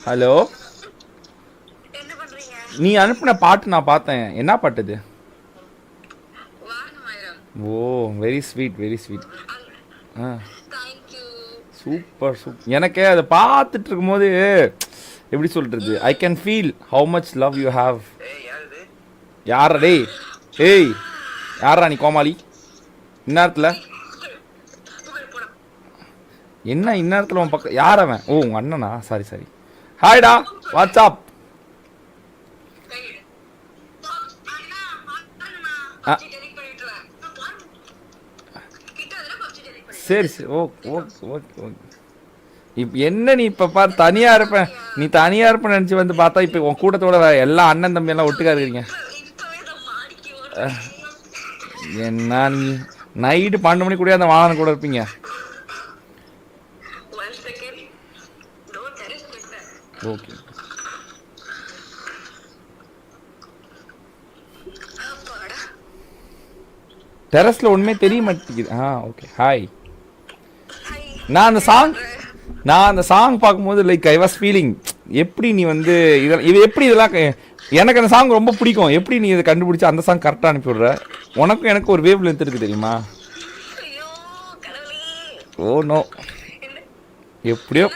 Hello, நீ அனுப்பின பாட்டு நான் பார்த்தேன். என்ன பாட்டு இது? ஓ, வெரி ஸ்வீட், வெரி ஸ்வீட். ஆ, சூப்பர் சூப்பர். எனக்கு அதை பார்த்துட்டு இருக்கும்போது எப்படி சொல்கிறது, I can feel how much love you have. யாரா டேய்? ஏய், யாரா நீ கோமாளி? இந்நேரத்தில் என்ன? இந்நேரத்தில் உன் பக்கம் யார் அவன்? ஓ, உங்கள் அண்ணனா? Sorry sorry. ஹாய்டா, வாட்ஸ்அப். சரி சரி, ஓகே ஓகே ஓகே ஓகே. இப்போ என்ன நீ இப்போ பாரு, தனியாக இருப்பேன், நீ தனியாக இருப்பேன்னு நினச்சி வந்து பார்த்தா இப்போ உன் கூட்டத்தோட எல்லா அண்ணன் தம்பி எல்லாம் ஒட்டுக்கா இருக்கிறீங்க. என்ன நீ நைட்டு 12 மணி கூட அந்த வாகனம் கூட இருப்பீங்க. ஓகே, டெரஸ்ல ஒண்ணுமே தெரிய மாட்டேங்குது. Okay, hi. நான் அந்த சாங் பார்க்கும்போது லைக் ஐ வாஸ் ஃபீலிங், எப்படி நீ வந்து இது எப்படி இதெல்லாம் எனக்கு அந்த சாங் ரொம்ப பிடிக்கும். எப்படி நீ இதை கண்டுபிடிச்சி அந்த சாங் கரெக்டாக அனுப்பி விடுற? உனக்கும் எனக்கு ஒரு வேவ் லென்த் இருக்கு தெரியுமா? ஓ நோ, எப்படியோ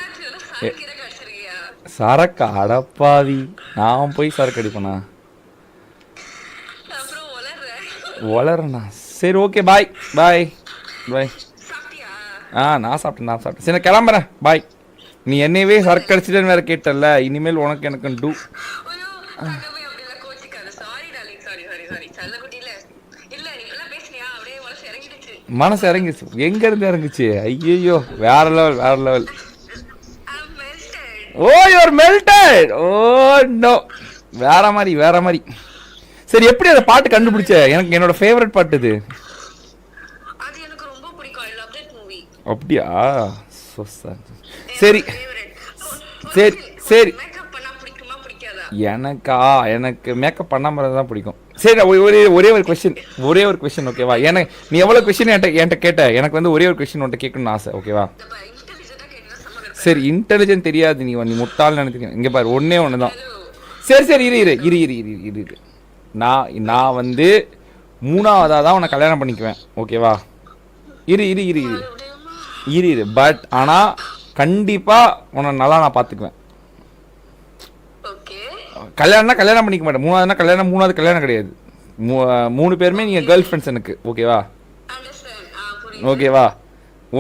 சரக்கு அடப்பாவி, நான் போய் சரக்கு அடிப்பேனா? வளரண்ணா. சரி, ஓகே, பாய் பாய் பாய். நான் சாப்பிட்டேன். சரி, நான் கிளம்புறேன், பாய். நீ என்னையவே சரக்கு அடிச்சிட்டேன்னு வேற கேட்டல, இனிமேல் உனக்கு எனக்கு டூ. மனசு இறங்கிச்சு. எங்க இருந்து இறங்குச்சு? ஐயோ, வேற லெவல், வேற லெவல். ஓ, யூஆர் மெல்டட். ஓ நோ, வேற மாதிரி, வேற மாதிரி. சரி, எப்படி அந்த பாட்டு கண்டுபிடிச்ச? எனக்கு என்னோட ஃபேவரட் பாட்டு இது. அப்படியா? சரி சரி சரி. எனக்கு மேக்கப் பண்ணாம தான் பிடிக்கும். சரி, ஒரே ஒரு கொஸ்டின் ஓகேவா? எனக்கு நீ எவ்வளோ கொஸ்டின் என்கிட்ட கேட்ட, எனக்கு வந்து ஒரே ஒரு கொஸ்டின் உன்ட்ட கேட்கணும்னு ஆசை, ஓகேவா? சரி, இன்டெலிஜென்ட் தெரியாது, நீ முட்டாள்னு நினைக்கிறேன். இங்கே பாரு, ஒன்று தான். சரி, இரு. நான் வந்து 3ஆவதாக தான் உன்னை கல்யாணம் பண்ணிக்குவேன், ஓகேவா? இரு. பட் ஆனால் கண்டிப்பாக உன்னை நல்லா நான் பார்த்துக்குவேன். கல்யாணம் பண்ணிக்க மாட்டேன். 3ஆவது கல்யாணம் கிடையாது. 3 பேருமே நீங்கள் கேர்ள் ஃப்ரெண்ட்ஸ் எனக்கு, ஓகேவா?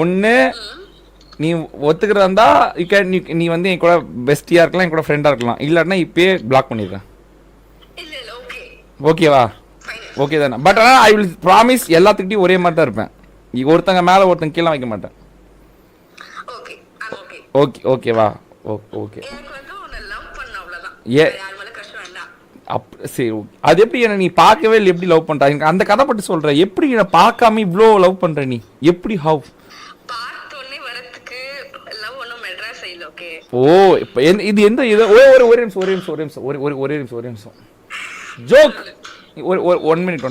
ஒன்று நீ ஒத்துக்கிறதா இருந்தா நீ வந்து என் கூட பெஸ்டியாக இருக்கலாம், என் கூட ஃப்ரெண்டாக இருக்கலாம். இல்லாட்டினா இப்பயே பிளாக் பண்ணிடுறேன், ஓகேவா? ஓகே தானே? பட் ஆனால் ஐ வில் ப்ராமிஸ் எல்லாத்துக்கிட்டையும் ஒரே மாதிரி தான் இருப்பேன். ஒருத்தங்க மேலே ஒருத்தங்க கீழே வைக்க மாட்டேன். ஓகேவா? ஓகே. சரி, அது எப்படி என்ன நீ பார்க்கவே இல்லை, எப்படி லவ் பண்ற? எனக்கு அந்த கதை பற்றி சொல்ற. எப்படி என்ன பார்க்காம இவ்வளோ லவ் பண்ற நீ? எப்படி? ஹவ்? ஓ, இப்போ இது எந்த இது? ஒரே நிமிஷம் ஜோக். 1 மினிட்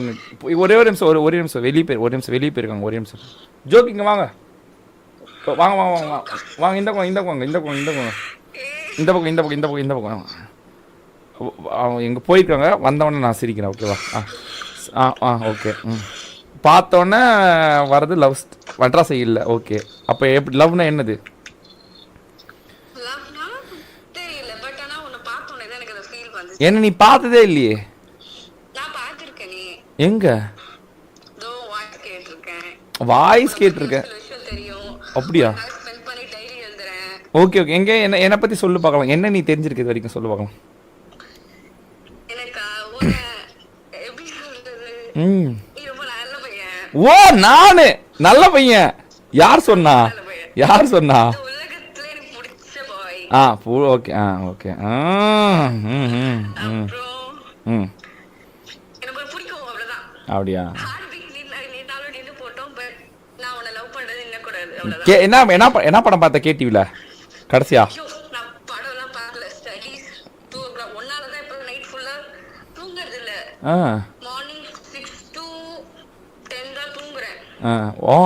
ஒரே நிமிஷம் வெளியே போயிருக்காங்க. ஒரே நிமிஷம் ஜோக், இங்கே வாங்க. இந்த பக்கம் அவங்க எங்கே போயிருக்காங்க. வந்தவொடனே நான் சிரிக்கிறேன், ஓகேவா? ஓகே. பார்த்தோன்னே வர்றது லவ் வட்ராசை இல்லை, ஓகே. அப்போ எப்படி லவ்னா என்னது? என்ன நீ பார்த்ததே இல்லையே? எங்க வாய்ஸ் கேட்டிருக்கேன். அப்படியா? ஓகே. எங்க என்னை பத்தி சொல்லு பார்க்கலாம். என்ன நீ தெரிஞ்சிருக்கிறது வரைக்கும் சொல்லு பார்க்கலாம். ஓ, நானு நல்ல பையன்? யார் சொன்னா? ஓகே. ஓகே. அப்படியா? என்ன படம் பார்த்த கேடிவில கடைசியா?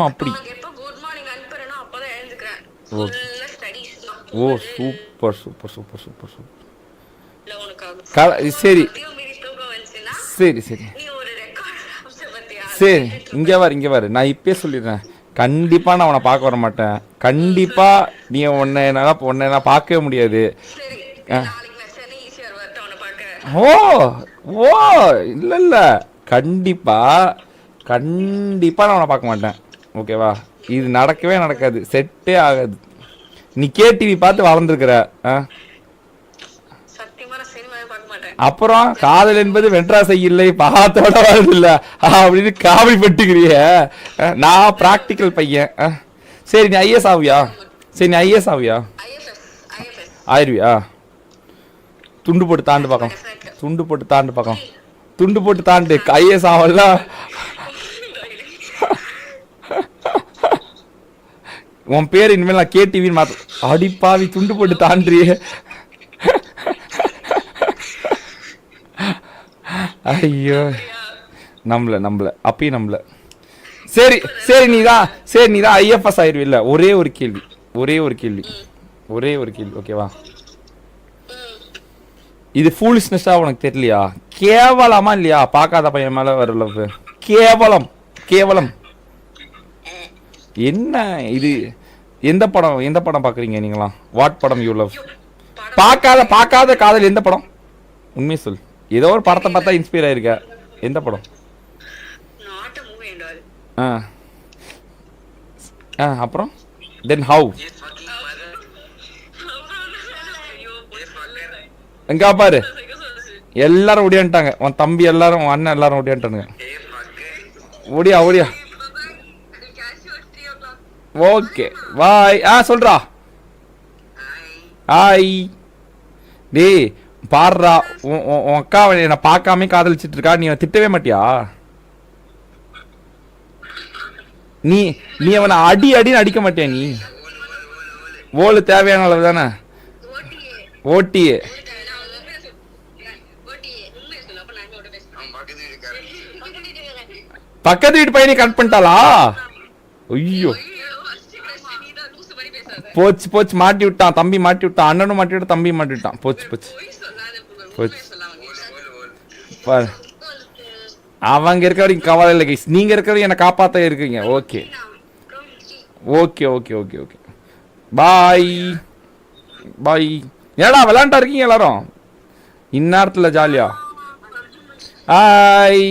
அப்படி. ஓ super super super super super சரி சரி சரி சரி இங்கே வர நான் இப்பயே சொல்லிடுறேன். கண்டிப்பாக நான் உன்னை பார்க்க வர மாட்டேன். கண்டிப்பாக நீ உன்னை நான் பார்க்கவே முடியாது. ஓ ஓ இல்லை இல்லை கண்டிப்பாக கண்டிப்பாக நான் உன்னை பார்க்க மாட்டேன். ஓகேவா? இது நடக்கவே நடக்காது, செட்டே ஆகாது. நீ கேடிவி பார்த்து வளர்ந்துருக்குற. அப்புறம் காதல் என்பது வென்றாசை இல்லை பாகத்தோட வரதில்ல அப்படின்னு காவல் பட்டுக்கிறிய. நான் பிராக்டிக்கல் பையன். சரி நீ ஐஎஸ் ஆவியா? சரி நீ ஐஎஸ் ஆவியா? ஆயிருவியா? துண்டு போட்டு தாண்டு பார்க்கலாம். துண்டு போட்டு தாண்டு பார்க்கலாம். துண்டு போட்டு தாண்டு ஐஎஸ் ஆவல்ல. உன் பேர் இனிமேல் நான் கேடிவின்னு மாத்த. அடிப்பாவி துண்டு போட்டு தாண்டியே. ஐயோ நம்பல அப்பயும் நம்பல. சரி சரி நீதான் ஐஎஃப்எஸ் ஆயிருவில்ல. ஒரே ஒரு கேள்வி ஓகேவா? இது ஃபூலிஷ்னஸா உனக்கு தெரியலையா? கேவலமா இல்லையா? பார்க்காத பையன் மேல வர லவ் கேவலம். என்ன இது? எந்த படம் பாக்குறீங்க நீங்களாம்? வாட் படம் யூ லவ்? பார்க்காத காதல் எந்த படம்? உண்மையை சொல். ஏதோ ஒரு படத்தை பார்த்தா இன்ஸ்பயர் ஆயிருக்க. எந்த படம்? அப்புறம் தென் ஹவ்? எங்க பாரு எல்லாரும் ஓடியான்ட்டாங்க. உன் தம்பி எல்லாரும் உன் அண்ணன் எல்லாரும் ஓடியான்ட்டானுங்க. ஓடியா ஓகே பாய். சொல்றா ஹாய். டேய் பாடுறா, உன் அக்கா என்னை பார்க்காம காதலிச்சிட்டு இருக்கா. நீ திட்டவே மாட்டியா? நீ அவனை அடின்னு அடிக்க மாட்டியா? நீ ஓலு தேவையான அளவு தானே. ஓட்டியே பக்கத்து வீட்டு பையனை கட் பண்ணிட்டாளா? ஐயோ போச்சு மாட்டி விட்டான். தம்பி மாட்டி விட்டான். அண்ணனும் மாட்டி விட்டான். தம்பி மாட்டி விட்டான். போச்சு அவங்க இருக்க வரைக்கும் கவலை இல்லை கைஸ். நீங்க இருக்க வரைக்கும் என்னை காப்பாத்த இருக்கீங்க. Okay bye. ஏடா விளையாண்டா இருக்கீங்க எல்லாரும் இந்நேரத்துல ஜாலியா? ஹாய்